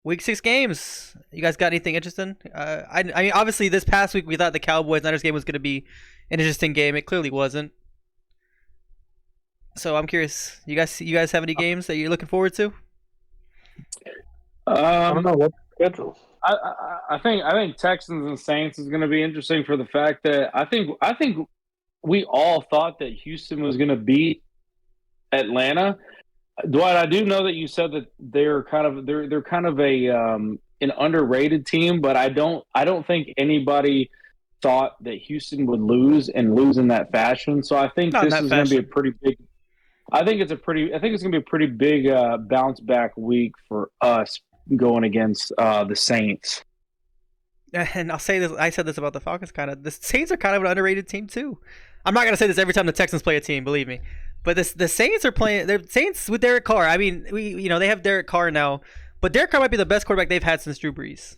Week 6 games. You guys got anything interesting? I mean, obviously, this past week we thought the Cowboys Niners game was going to be an interesting game. It clearly wasn't. So I'm curious. You guys have any games that you're looking forward to? I don't Um, know what schedule. I think Texans and Saints is going to be interesting for the fact that I think we all thought that Houston was going to beat Atlanta. Dwight, I do know that you said that they're kind of a an underrated team, but I don't think anybody thought that Houston would lose and lose in that fashion. So I think Not in this that is going to be a fashion. pretty big. I think it's going to be a pretty big bounce back week for us going against the Saints. And I'll say this. I said this about the Falcons. Kind of. The Saints are kind of an underrated team too. I'm not gonna say this every time the Texans play a team. Believe me. But the Saints are playing. The Saints with Derek Carr. I mean, they have Derek Carr now, but Derek Carr might be the best quarterback they've had since Drew Brees.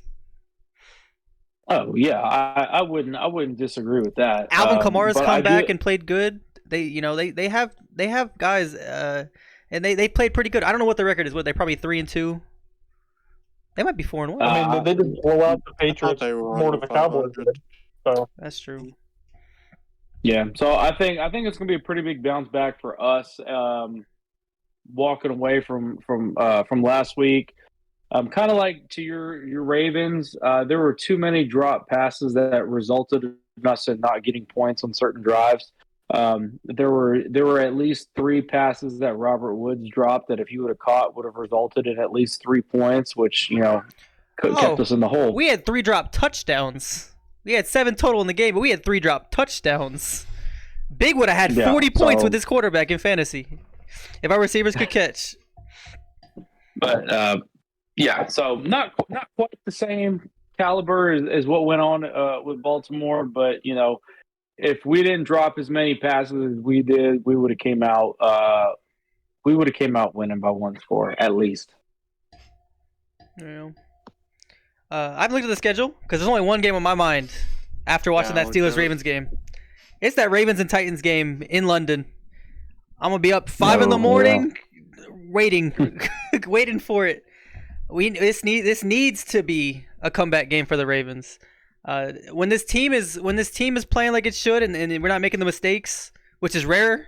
Oh yeah, I wouldn't disagree with that. Alvin Kamara's But I come do. back and played good. They have guys, and they played pretty good. I don't know what the record is. What they probably 3-2. They might be 4-1. I mean, Uh, they just blow out the I thought Patriots they were more under than the Cowboys 500. did. So That's true. yeah, so I think it's going to be a pretty big bounce back for us. Walking away from last week. Kind of like to your Ravens, there were too many drop passes that resulted in us in not getting points on certain drives. There were at least three passes that Robert Woods dropped that if he would have caught would have resulted in at least 3 points, which kept Oh, us in the hole. we had 3 drop touchdowns. We had 7 total in the game, but we had 3 drop touchdowns. Big would have had Yeah, 40 points with so his quarterback in fantasy if our receivers could catch. but yeah, so not quite the same caliber as what went on with Baltimore, but if we didn't drop as many passes as we did, we would have came out winning by one score at least. Yeah. I've looked at the schedule because there's only one game on my mind after watching Yeah, that look at Steelers it. Ravens game. It's that Ravens and Titans game in London. I'm gonna be up 5 in the No, yeah. morning, waiting, waiting for it. This needs to be a comeback game for the Ravens. When this team is playing like it should, and we're not making the mistakes, which is rare.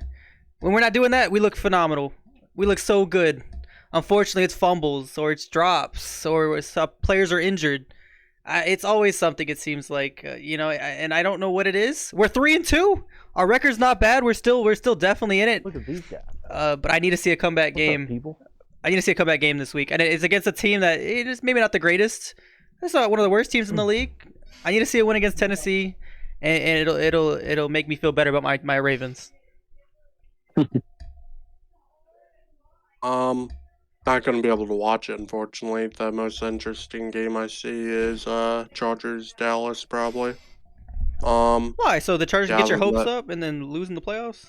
When we're not doing that, we look phenomenal. We look so good. Unfortunately, it's fumbles or it's drops or players are injured. It's always something. It seems like and I don't know what it is. We're 3-2. Our record's not bad. We're still definitely in it. Look at these guys. But I need to see a comeback What's up, game. people? I need to see a comeback game this week, and it's against a team that it is maybe not the greatest. It's not one of the worst teams in the league. I need to see a win against Tennessee, and it'll make me feel better about my Ravens. Um, Not gonna be able to watch it, unfortunately. The most interesting game I see is Chargers Dallas probably. Um, Why? So the Chargers yeah, get your other than hopes that, up and then lose in the playoffs?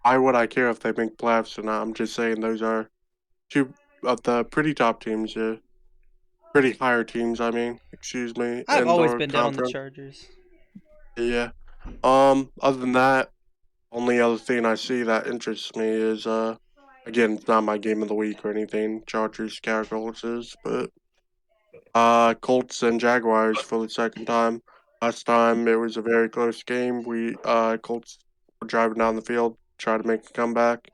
why would I care if they make playoffs or not? I'm just saying those are two of the pretty top teams, pretty higher teams. I mean, excuse me, I've in always the been down on the conference. Chargers. Yeah. Other than that, only other thing I see that interests me is again, it's not my game of the week or anything. Chargers Cowboys is, but Colts and Jaguars for the second time. Last time it was a very close game. We Colts were driving down the field, trying to make a comeback,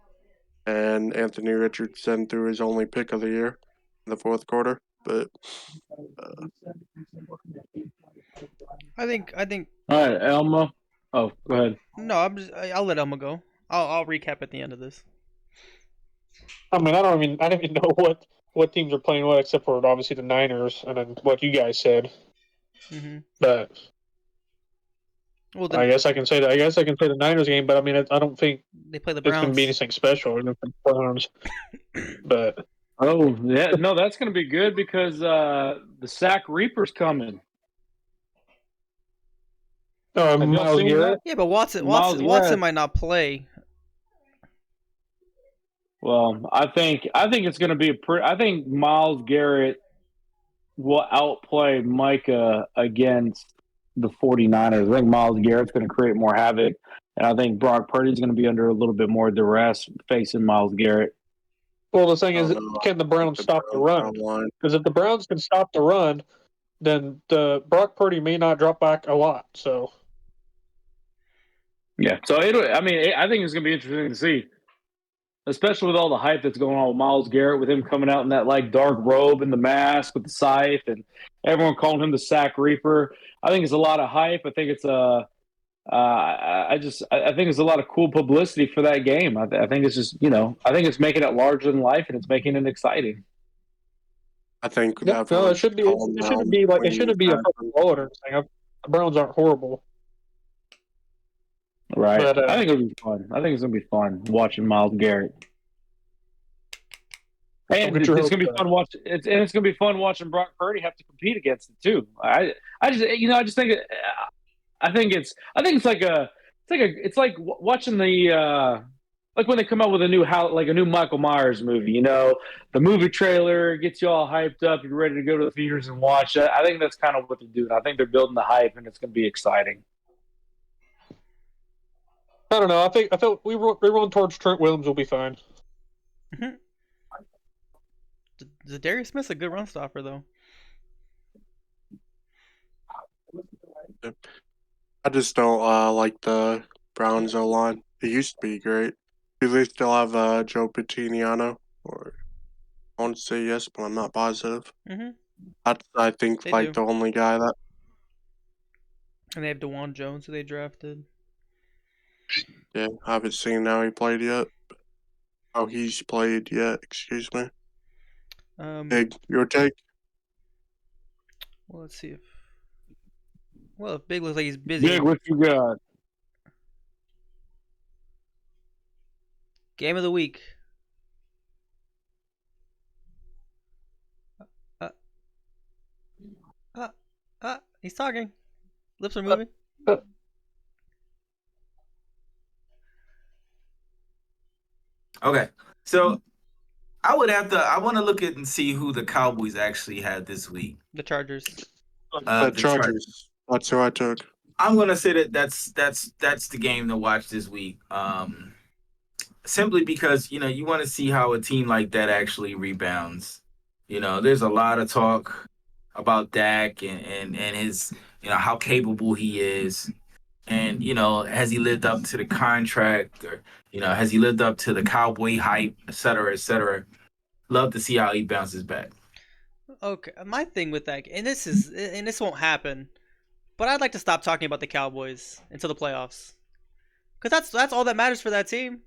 and Anthony Richardson threw his only pick of the year in the fourth quarter. But uh, I think All right, Elmo. Oh, go ahead. no. I'll let Elma go. I'll recap at the end of this. I mean, I don't even know what teams are playing what, except for obviously the Niners and then what you guys said. hmm But Well, I then guess I can say that. I guess I can say the Niners game, but I mean, I don't think they play the it's going to be Browns. anything special. But Oh, yeah, no, that's going to be good because the Sack Reaper's coming. Have y'all Miles seen that? Garrett. Yeah, but Watson Miles, Watson Watson yeah. might not play. Well, I think it's going to be I think Miles Garrett will outplay Micah against the 49ers. I think Miles Garrett's going to create more havoc, and I think Brock Purdy's going to be under a little bit more duress facing Miles Garrett. Well, the thing I is, don't know. can the Browns The stop the Browns run? line. Because if the Browns can stop the run, then the Brock Purdy may not drop back a lot. So Yeah. So I mean, I think it's going to be interesting to see, especially with all the hype that's going on with Myles Garrett, with him coming out in that like dark robe and the mask with the scythe, and everyone calling him the Sack Reaper. I think it's a lot of hype. I think it's I think it's a lot of cool publicity for that game. I think it's just I think it's making it larger than life, and it's making it exciting. I think no, it everyone's should be. calm It now shouldn't be like when it you shouldn't be a ask fucking them. bullet or anything. The Browns aren't horrible, Right. but I think it'll be fun. I think it's gonna be fun watching Myles Garrett. And get your it's hopes gonna be up. fun it's gonna be fun watching Brock Purdy have to compete against it too. I think it's like watching the like when they come out with a new Michael Myers movie. The movie trailer gets you all hyped up. You're ready to go to the theaters and watch it. I think that's kind of what they're doing. I think they're building the hype, and it's gonna be exciting. I don't know. I thought we run towards Trent Williams will be fine. Darius Smith's a good run stopper, though. I just don't like the Browns O line. It used to be great. Do they still have Joe Patiniano? Or I want to say yes, but I'm not positive. Mm-hmm. That's I think They like do. the only guy that. And they have DeJuan Jones, who they drafted. Yeah, I haven't seen how he played yet. How he's played yet? Excuse me. Big, your take? Well, let's see if Big looks like he's busy. Big, what you got? Game of the week. He's talking. Lips are moving. Okay, so I want to look at and see who the Cowboys actually had this week. The Chargers. The Chargers. That's who I took. I'm gonna say that's the game to watch this week. Simply because you want to see how a team like that actually rebounds. There's a lot of talk about Dak and his how capable he is, and has he lived up to the contract, or has he lived up to the Cowboy hype, et cetera, et cetera. Love to see how he bounces back. Okay, my thing with that, and this won't happen, but I'd like to stop talking about the Cowboys until the playoffs, because that's all that matters for that team.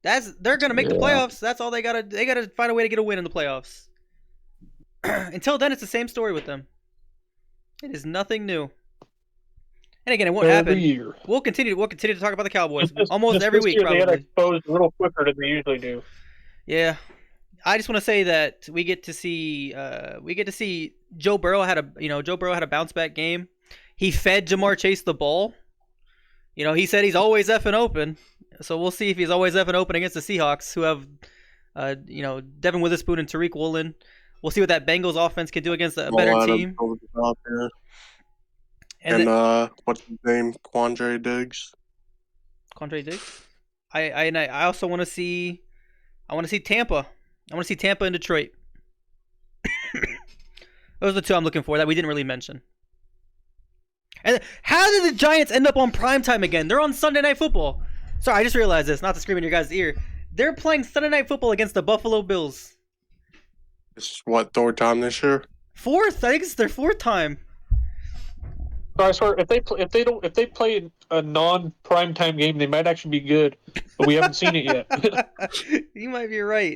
They're gonna make the playoffs. That's all they gotta find a way to get a win in the playoffs. Until then, it's the same story with them. It is nothing new. And again, it won't happen. Every year. We'll continue to talk about the Cowboys Just almost every this week. year Probably. They had exposed a little quicker than they usually do. Yeah, I just want to say that we get to see Joe Burrow had a bounce back game. He fed Jamar Chase the ball. He said he's always effing open. So we'll see if he's always effing open against the Seahawks, who have Devin Witherspoon and Tariq Woolen. We'll see what that Bengals offense can do against a better team. And what's his name? Quandre Diggs. Quandre Diggs. I also want to see. I want to see Tampa. I want to see Tampa and Detroit. Those are the two I'm looking for that we didn't really mention. And how did the Giants end up on primetime again? They're on Sunday Night Football. Sorry, I just realized this. Not to scream in your guys' ear. They're playing Sunday Night Football against the Buffalo Bills. It's what, third time this year? Fourth. I think it's their fourth time. So I swear, if they play a non-primetime game, they might actually be good. But we haven't seen it yet. You might be right.